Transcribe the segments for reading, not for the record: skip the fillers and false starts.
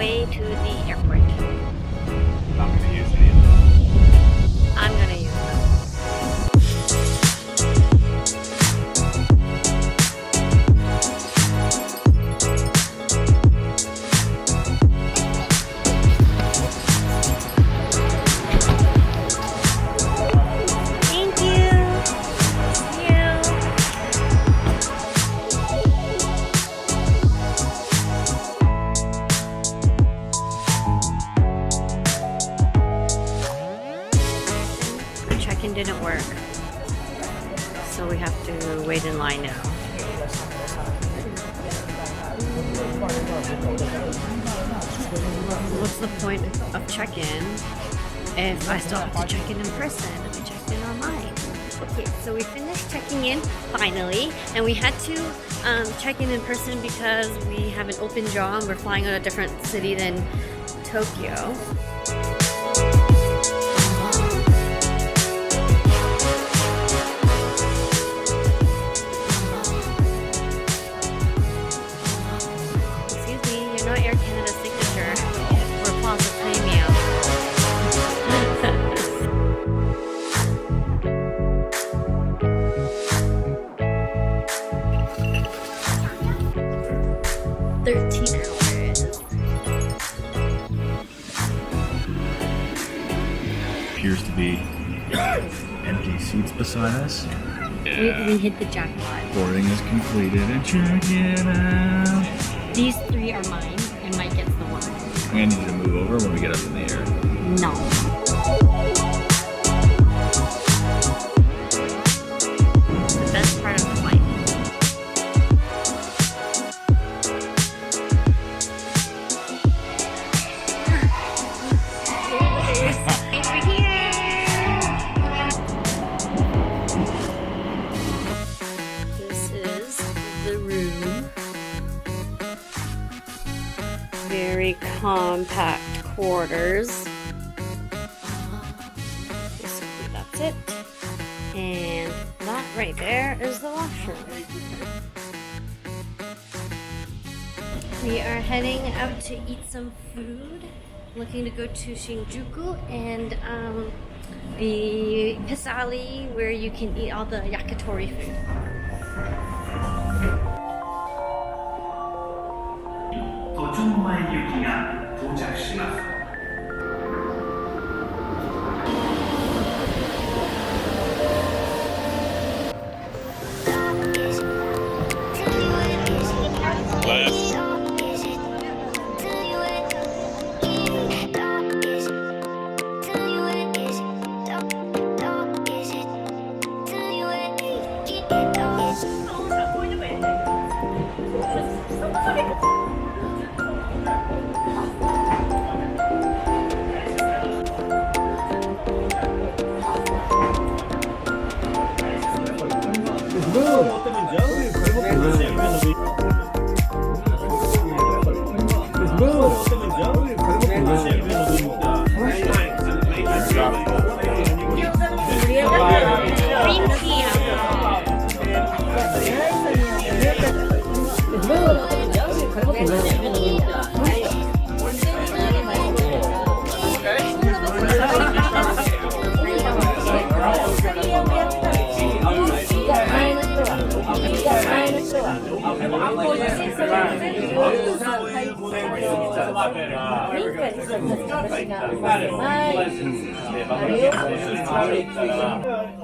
way to the airport. Not gonna use any of those. I'm gonna use them. Thank you. See you. The check-in didn't work, so we have to wait in line now. What's the point of check-in if I still have to check in person? I checked in online. Okay, so we finished checking in finally, and we had to check in person because we have an open jaw and we're flying out a different city than Tokyo. Excuse me, you're not Air Canada signature. We're Plaza Premium. 13 hours. Appears to be empty seats beside us. We hit the jackpot. Boarding is completed and check it out. These three are mine, and Mike gets the one. I'm gonna need you to move over when we get up in the air. No. The best part of the flight. Thanks for here. This is the room. Very compact quarters. Basically, that's it. And that right there is the washroom. We are heading out to eat some food. Looking to go to Shinjuku and the Pisali where you can eat all the Yakitori food. 都庁前行きが到着します。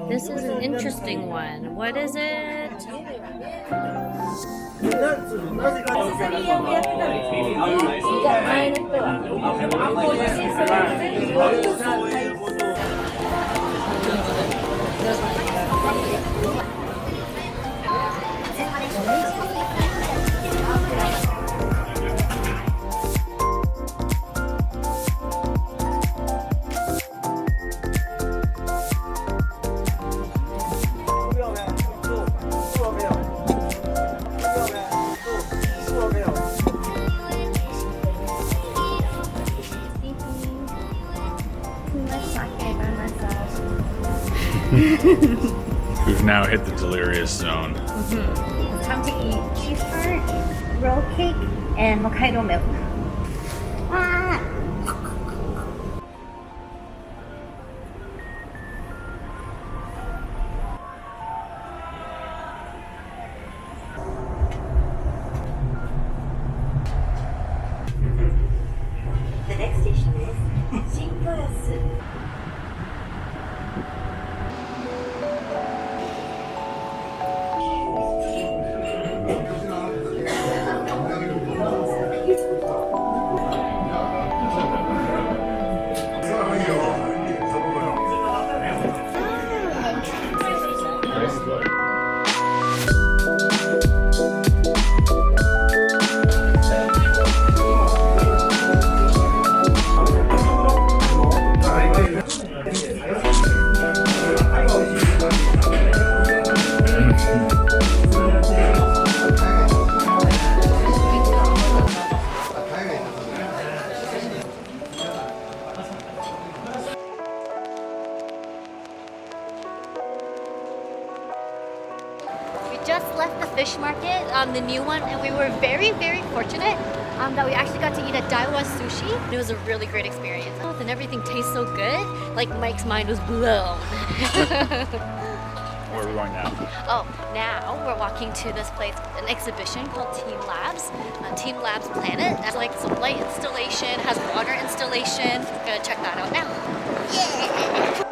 This is an interesting one. What is it? We've now hit the delirious zone. It's time to eat cheese tart, roll cake, and Hokkaido milk. just left the fish market, the new one, and we were very, very fortunate that we actually got to eat at Daiwa Sushi. It was a really great experience. And everything tastes so good. Like Mike's mind was blown. Where are we going now? Oh, now we're walking to this place, an exhibition called Teamlab's. Teamlab's Planet. It's like some light installation, has water installation. We're gonna check that out now. Yeah!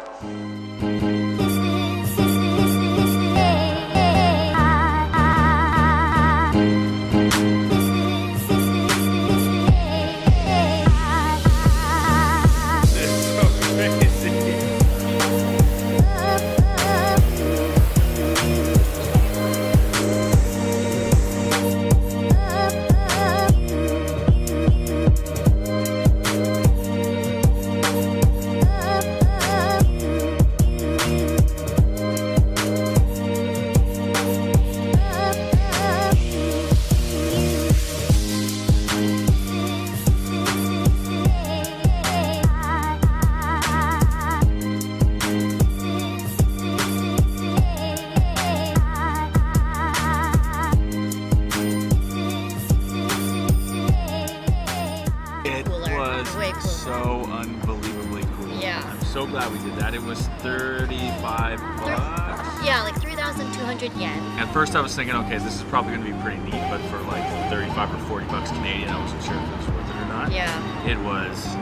So unbelievably cool. Yeah. I'm so glad we did that. It was 35 bucks. Yeah, like 3,200 yen. At first I was thinking, okay, this is probably going to be pretty neat, but for like 35 or 40 bucks Canadian, I wasn't sure if it was worth it or not. Yeah. It was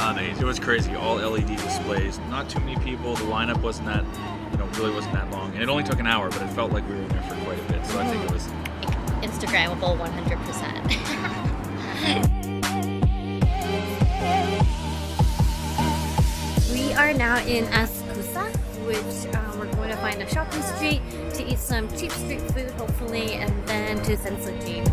amazing. It was crazy. All LED displays, not too many people. The lineup wasn't that, really wasn't that long. And it only took an hour, but it felt like we were in there for quite a bit. So I think it was Instagrammable 100%. We are now in Asakusa, which we're going to find a shopping street to eat some cheap street food, hopefully, and then to Senso-ji.